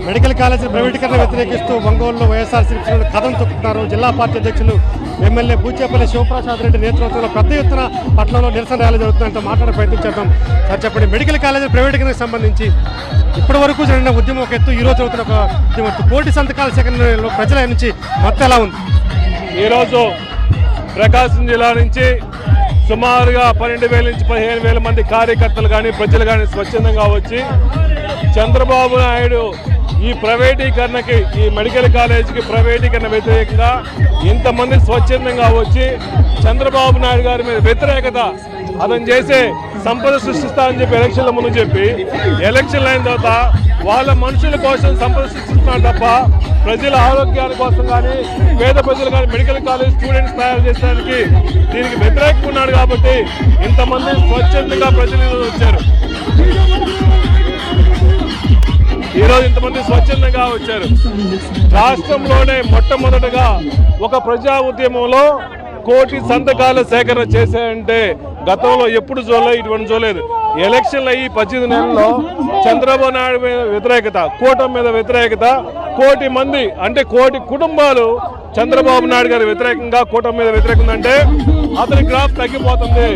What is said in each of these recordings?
Medical college ప్రైవేటీకరణ వ్యతిరేకిస్తూ ఒంగోలులో వైఎస్ఆర్సీపీ కథం తొక్కుతున్నారు. జిల్లా పార్టీ అధ్యక్షులు ఎమ్మెల్యే బూచేపల్లి శివప్రసాద్ రెడ్డి నేతృత్వంలో పెద్ద ఎత్తున పట్టణంలో నిరసన ర్యాలీ జరుగుతుందంటే మాట్లాడే ప్రయత్నం చేద్దాం. సార్ చెప్పండి, మెడికల్ కాలేజీ ప్రైవేటీకరణకు సంబంధించి ఇప్పటి వరకు జరిగిన ఉద్యమం ఒక ఎత్తు, ఈరోజు జరుగుతున్న ఒక ఉద్యమం, కోటి సంతకాల సేకరణలో ప్రజల నుంచి మొత్తం ఎలా ఉంది? ఈరోజు ప్రకాశం జిల్లా నుంచి సుమారుగా 12,000 నుంచి 15,000 మంది కార్యకర్తలు కానీ ప్రజలు కానీ స్వచ్ఛందంగా వచ్చి చంద్రబాబు నాయుడు ఈ ప్రైవేటీకరణకి, ఈ మెడికల్ కాలేజీకి ప్రైవేటీకరణ వ్యతిరేకంగా ఇంతమంది స్వచ్ఛందంగా వచ్చి చంద్రబాబు నాయుడు గారి మీద వ్యతిరేకత, అతను చేసే సంపద సృష్టిస్తా అని చెప్పి ఎలక్షన్ల ముందు చెప్పి ఎలక్షన్లు అయిన తర్వాత వాళ్ళ మనుషుల కోసం సంపద సృష్టిస్తున్నారు తప్ప ప్రజల ఆరోగ్యాల కోసం కానీ పేద ప్రజలు కానీ మెడికల్ కాలేజ్ స్టూడెంట్స్ తయారు చేసడానికి దీనికి వ్యతిరేకంగా ఉన్నాడు. కాబట్టి ఇంతమంది స్వచ్ఛందంగా ప్రజలు వచ్చారు. ఈరోజు ఇంతమంది స్వచ్ఛందంగా వచ్చారు. రాష్ట్రంలోనే మొట్టమొదటగా ఒక ప్రజా ఉద్యమంలో 1,00,00,000 సంతకాల సేకరణ చేశాయంటే గతంలో ఎప్పుడు చూడలేదు, ఇటువంటి చూడలేదు. ఎలక్షన్లు అయ్యి 18 నెలల్లో చంద్రబాబు నాయుడు మీద వ్యతిరేకత, కూటమి మీద వ్యతిరేకత, 1,00,00,000 మంది అంటే 1,00,00,000 కుటుంబాలు చంద్రబాబు నాయుడు గారి వ్యతిరేకంగా, కూటమి మీద వ్యతిరేకంగా అంటే అతని గ్రాఫ్ తగ్గిపోతుంది.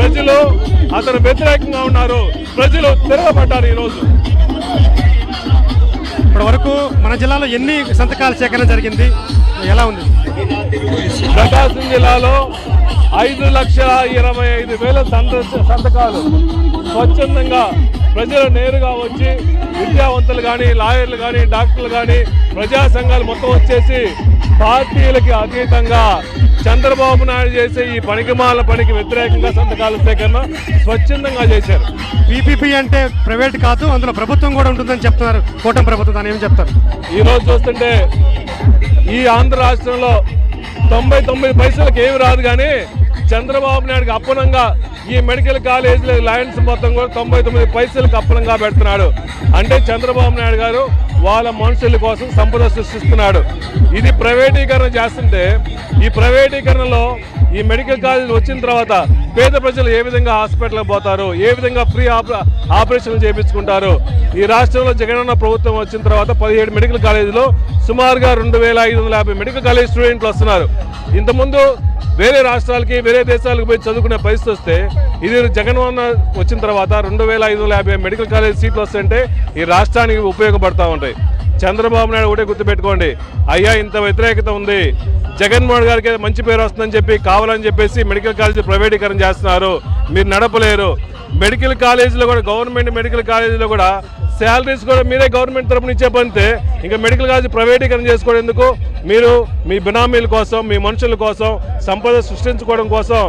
ప్రజలు అతను వ్యతిరేకంగా ఉన్నారు. ప్రజలు తిరగబడ్డారు. ఈరోజు ఇప్పటి వరకు మన జిల్లాలో ఎన్ని సంతకాల సేకరణ జరిగింది, ఎలా ఉంది? ప్రకాశం జిల్లాలో 5,25,000 సంతకాలు స్వచ్ఛందంగా ప్రజలు నేరుగా వచ్చి విద్యావంతులు కానీ, లాయర్లు కానీ, డాక్టర్లు కానీ, ప్రజా సంఘాలు మొత్తం వచ్చేసి పార్టీలకి అతీతంగా చంద్రబాబు నాయుడు చేసే ఈ పనికిమాల పనికి వ్యతిరేకంగా సంతకాల సేకరణ స్వచ్ఛందంగా చేశారు. పీపీపీ అంటే ప్రైవేట్ కాదు, అందులో ప్రభుత్వం కూడా ఉంటుందని చెప్తున్నారు. కూటమి ప్రభుత్వం దాని ఏం చెప్తారు? ఈరోజు చూస్తుంటే ఈ ఆంధ్ర రాష్ట్రంలో 99 పైసలకు ఏమి రాదు, కానీ చంద్రబాబు నాయుడుకి అప్పనంగా ఈ మెడికల్ కాలేజీల లయన్స్ మొత్తం కూడా 99 పైసలకు అప్పనంగా పెడుతున్నాడు. అంటే చంద్రబాబు నాయుడు గారు వాళ్ళ మనుషుల కోసం సంపద సృష్టిస్తున్నాడు. ఇది ప్రైవేటీకరణ చేస్తుంటే ఈ ప్రైవేటీకరణలో ఈ మెడికల్ కాలేజీలు వచ్చిన తర్వాత పేద ప్రజలు ఏ విధంగా హాస్పిటల్కి పోతారు, ఏ విధంగా ఫ్రీ ఆపరేషన్లు చేయించుకుంటారు? ఈ రాష్ట్రంలో జగనన్న ప్రభుత్వం వచ్చిన తర్వాత 17 మెడికల్ కాలేజీలో సుమారుగా 2,550 మెడికల్ కాలేజ్ స్టూడెంట్లు వస్తున్నారు. ఇంతకుముందు వేరే రాష్ట్రాలకి, వేరే దేశాలకు పోయి చదువుకునే పరిస్థితి వస్తే ఇది జగనన్న వచ్చిన తర్వాత 2,550 మెడికల్ కాలేజ్ సీట్లు వస్తుంటే ఈ రాష్ట్రానికి ఉపయోగపడతా ఉంటాయి. చంద్రబాబు నాయుడు ఒకటే గుర్తుపెట్టుకోండి, అయ్యా ఇంత వ్యతిరేకత ఉంది, జగన్మోహన్ గారికి మంచి పేరు వస్తుందని చెప్పి కావాలని చెప్పేసి మెడికల్ కాలేజీ ప్రైవేటీకరణ చేస్తున్నారు, మీరు నడపలేరు. మెడికల్ కాలేజీలో కూడా, గవర్నమెంట్ మెడికల్ కాలేజీలో కూడా శాలరీస్ కూడా మీరే గవర్నమెంట్ తరఫున ఇచ్చే పనితే ఇంకా మెడికల్ కాలేజీ ప్రైవేటీకరణ చేసుకోవడం ఎందుకు? మీరు మీ బినామీల కోసం, మీ మనుషుల కోసం, సంపద సృష్టించుకోవడం కోసం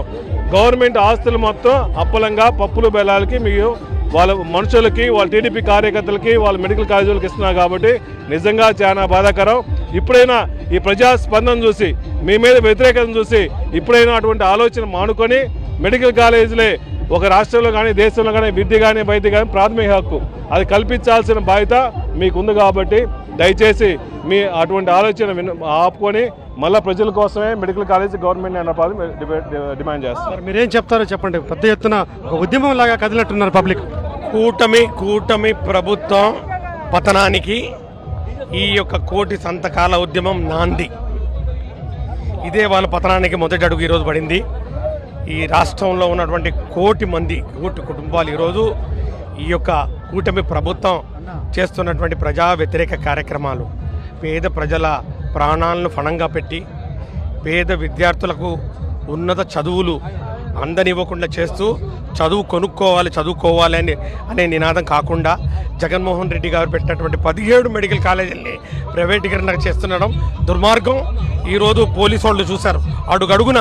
గవర్నమెంట్ ఆస్తులు మొత్తం అప్పలంగా పప్పులు బెల్లాలకి మీరు వాళ్ళ మనుషులకి, వాళ్ళ టీడీపీ కార్యకర్తలకి, వాళ్ళ మెడికల్ కాలేజీలకు ఇస్తున్నారు. కాబట్టి నిజంగా చాలా బాధాకరం. ఇప్పుడైనా ఈ ప్రజా స్పందన చూసి, మీ మీద వ్యతిరేకతను చూసి ఇప్పుడైనా అటువంటి ఆలోచన మానుకొని మెడికల్ కాలేజీలే ఒక రాష్ట్రంలో కానీ, దేశంలో కానీ విద్య కానీ, వైద్య కానీ ప్రాథమిక హక్కు, అది కల్పించాల్సిన బాధ్యత మీకుంది. కాబట్టి దయచేసి మీ అటువంటి ఆలోచన ఆపుకొని మళ్ళీ ప్రజల కోసమే మెడికల్ కాలేజీ గవర్నమెంట్ నడపాలని డిమాండ్ చేస్తారు. మీరేం చెప్తారో చెప్పండి. పెద్ద ఎత్తున ఒక ఉద్యమం లాగా కదిలినట్టున్నారు పబ్లిక్. కూటమి ప్రభుత్వం పతనానికి ఈ యొక్క 1,00,00,000 సంతకాల ఉద్యమం నాంది. ఇదే వాళ్ళ పతనానికి మొదటి అడుగు ఈరోజు పడింది. ఈ రాష్ట్రంలో ఉన్నటువంటి 1,00,00,000 కుటుంబాలు ఈరోజు ఈ యొక్క కూటమి ప్రభుత్వం చేస్తున్నటువంటి ప్రజా వ్యతిరేక కార్యక్రమాలు, పేద ప్రజల ప్రాణాలను ఫణంగా పెట్టి పేద విద్యార్థులకు ఉన్నత చదువులు అందనివ్వకుండా చేస్తూ చదువుకోవాలి అనే నినాదం కాకుండా జగన్మోహన్ రెడ్డి గారు పెట్టినటువంటి 17 మెడికల్ కాలేజీల్ని ప్రైవేటీకరణ చేస్తుండడం దుర్మార్గం. ఈరోజు పోలీసు వాళ్ళు చూశారు, అడుగడుగున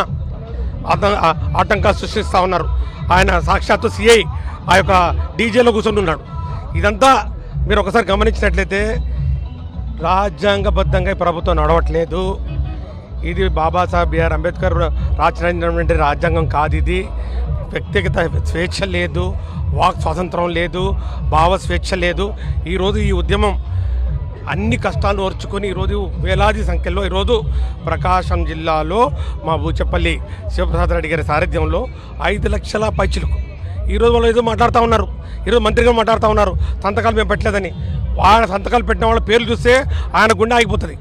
ఆటంకాలు సృష్టిస్తూ ఉన్నారు. ఆయన సాక్షాత్తు సిఐ ఆ యొక్క డీజేలో కూర్చొని ఉన్నాడు. ఇదంతా మీరు ఒకసారి గమనించినట్లయితే రాజ్యాంగబద్ధంగా ప్రభుత్వం నడవట్లేదు. ఇది బాబాసాహెబ్ బిఆర్ అంబేద్కర్ రాసినటువంటి రాజ్యాంగం కాదు. ఇది వ్యక్తిగత స్వేచ్ఛ లేదు, వాక్ స్వాతంత్రం లేదు, భావ స్వేచ్ఛ లేదు. ఈరోజు ఈ ఉద్యమం అన్ని కష్టాలు ఓర్చుకొని ఈరోజు వేలాది సంఖ్యలో ఈరోజు ప్రకాశం జిల్లాలో మా బూచేపల్లి శివప్రసాద్ రెడ్డి గారి సారథ్యంలో 5 లక్షల పైచిలకు ఈరోజు వాళ్ళు ఏదో మాట్లాడుతూ ఉన్నారు. ఈరోజు మంత్రిగా మాట్లాడుతూ ఉన్నారు సంతకాలు మేము పెట్టలేదని. వాళ్ళ సంతకాలు పెట్టిన వాళ్ళ పేర్లు చూస్తే ఆయన గుండె ఆగిపోతుంది.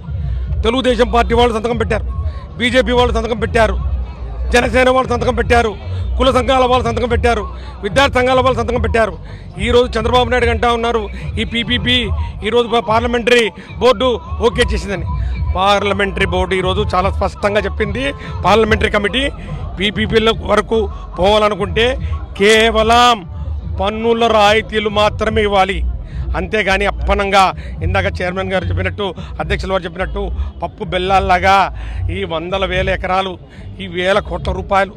తెలుగుదేశం పార్టీ వాళ్ళు సంతకం పెట్టారు, బీజేపీ వాళ్ళు సంతకం పెట్టారు, జనసేన వాళ్ళు సంతకం పెట్టారు, కుల సంఘాల వాళ్ళు సంతకం పెట్టారు, విద్యార్థి సంఘాల వాళ్ళు సంతకం పెట్టారు. ఈరోజు చంద్రబాబు నాయుడు అంటా ఉన్నారు ఈ పీపీపీ ఈరోజు పార్లమెంటరీ బోర్డు ఓకే చేసిందని. పార్లమెంటరీ బోర్డు ఈరోజు చాలా స్పష్టంగా చెప్పింది, పార్లమెంటరీ కమిటీ పీపీపీల వరకు పోవాలనుకుంటే కేవలం పన్నుల రాయితీలు మాత్రమే ఇవ్వాలి, అంతేగాని అప్పనంగా ఇందాక చైర్మన్ గారు చెప్పినట్టు, అధ్యక్షుల వారు చెప్పినట్టు పప్పు బెల్లాల్లాగా ఈ 100,000 ఎకరాలు, ఈ 1,000 కోట్ల రూపాయలు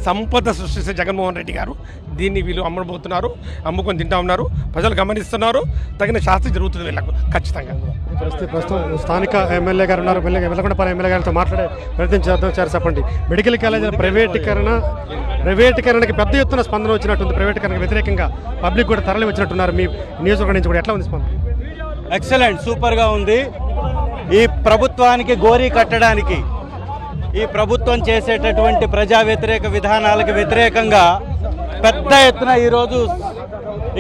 సంపద సృష్టిస్తే జగన్మోహన్ రెడ్డి గారు దీన్ని వీళ్ళు అమ్మబోతున్నారు, అమ్ముకొని తింటా ఉన్నారు. ప్రజలు గమనిస్తున్నారు, తగిన శాస్త్రి జరుగుతుంది వీళ్ళకు ఖచ్చితంగా. ప్రస్తుతం స్థానిక ఎమ్మెల్యే గారు ఉన్నారు, వెల్లకొండపల్లి ఎమ్మెల్యే గారితో మాట్లాడే ప్రయత్నం చేద్దాం. సార్ చెప్పండి, మెడికల్ కాలేజీల ప్రైవేటీకరణకి పెద్ద ఎత్తున స్పందన వచ్చినట్టుంది. ప్రైవేటీకరణకు వ్యతిరేకంగా పబ్లిక్ కూడా తరలి వచ్చినట్టున్నారు. మీ నియోజకవర్గం నుంచి కూడా ఎట్లా ఉంది స్పందన? ఎక్సలెంట్, సూపర్గా ఉంది. ఈ ప్రభుత్వానికి గోరీ కట్టడానికి, ఈ ప్రభుత్వం చేసేటటువంటి ప్రజా వ్యతిరేక విధానాలకు వ్యతిరేకంగా పెద్ద ఎత్తున ఈరోజు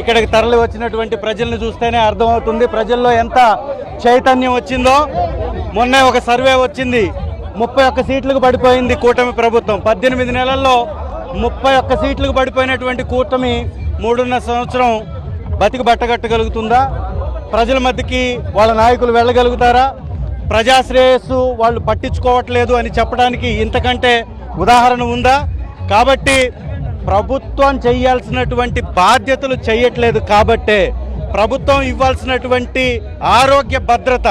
ఇక్కడికి తరలి వచ్చినటువంటి ప్రజలను చూస్తేనే అర్థమవుతుంది ప్రజల్లో ఎంత చైతన్యం వచ్చిందో. మొన్నే ఒక సర్వే వచ్చింది, 31 సీట్లకు పడిపోయింది కూటమి ప్రభుత్వం. 18 నెలల్లో 31 సీట్లకు పడిపోయినటువంటి కూటమి 3.5 సంవత్సరం బతికి బట్టగట్టగలుగుతుందా? ప్రజల మధ్యకి వాళ్ళ నాయకులు వెళ్ళగలుగుతారా? ప్రజాశ్రేయస్సు వాళ్ళు పట్టించుకోవట్లేదు అని చెప్పడానికి ఇంతకంటే ఉదాహరణ ఉందా? కాబట్టి ప్రభుత్వం చేయాల్సినటువంటి బాధ్యతలు చేయట్లేదు కాబట్టే, ప్రభుత్వం ఇవ్వాల్సినటువంటి ఆరోగ్య భద్రత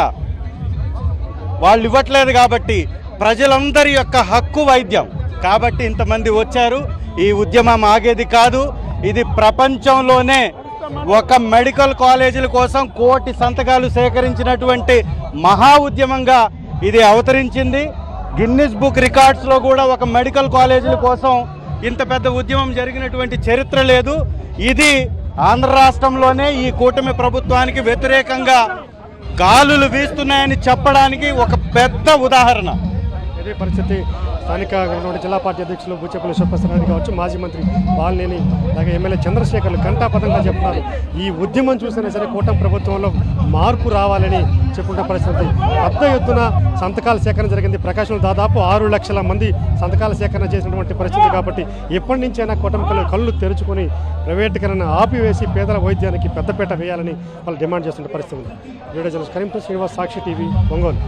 వాళ్ళు ఇవ్వట్లేదు కాబట్టి, ప్రజలందరి యొక్క హక్కు వైద్యం కాబట్టి ఇంతమంది వచ్చారు. ఈ ఉద్యమం ఆగేది కాదు. ఇది ప్రపంచంలోనే ఒక మెడికల్ కాలేజీల కోసం 1 కోటి సంతకాలు సేకరించినటువంటి మహా ఉద్యమంగా ఇది అవతరించింది. గిన్నిస్ బుక్ రికార్డ్స్లో కూడా ఒక మెడికల్ కాలేజీల కోసం ఇంత పెద్ద ఉద్యమం జరిగినటువంటి చరిత్ర లేదు. ఇది ఆంధ్ర రాష్ట్రంలోనే ఈ కూటమి ప్రభుత్వానికి వ్యతిరేకంగా గాలులు వీస్తున్నాయని చెప్పడానికి ఒక పెద్ద ఉదాహరణ. ఇదే పరిస్థితి స్థానిక జిల్లా పార్టీ అధ్యక్షులు బూచేపల్లి శివప్రసాద్ కావచ్చు, మాజీ మంత్రి బాలినేని, అలాగే ఎమ్మెల్యే చంద్రశేఖర్లు కంటాపదంగా చెప్తున్నారు. ఈ ఉద్యమం చూసినా సరే కూటమి ప్రభుత్వంలో మార్పు రావాలని చెప్పుకున్న పరిస్థితి. పెద్ద ఎత్తున సంతకాల సేకరణ జరిగింది. ప్రకాశంలో దాదాపు 6 లక్షల మంది సంతకాల సేకరణ చేసినటువంటి పరిస్థితి. కాబట్టి ఎప్పటి నుంచైనా కూటమి కళ్ళు తెరుచుకొని ప్రైవేటీకరణ ఆపివేసి పేదల వైద్యానికి పెద్దపీట వేయాలని వాళ్ళు డిమాండ్ చేస్తున్న పరిస్థితి ఉంది. వీడియో జర్నలిస్ట్ కరీంతో శ్రీనివాస్, సాక్షి టీవీ, ఒంగోలు.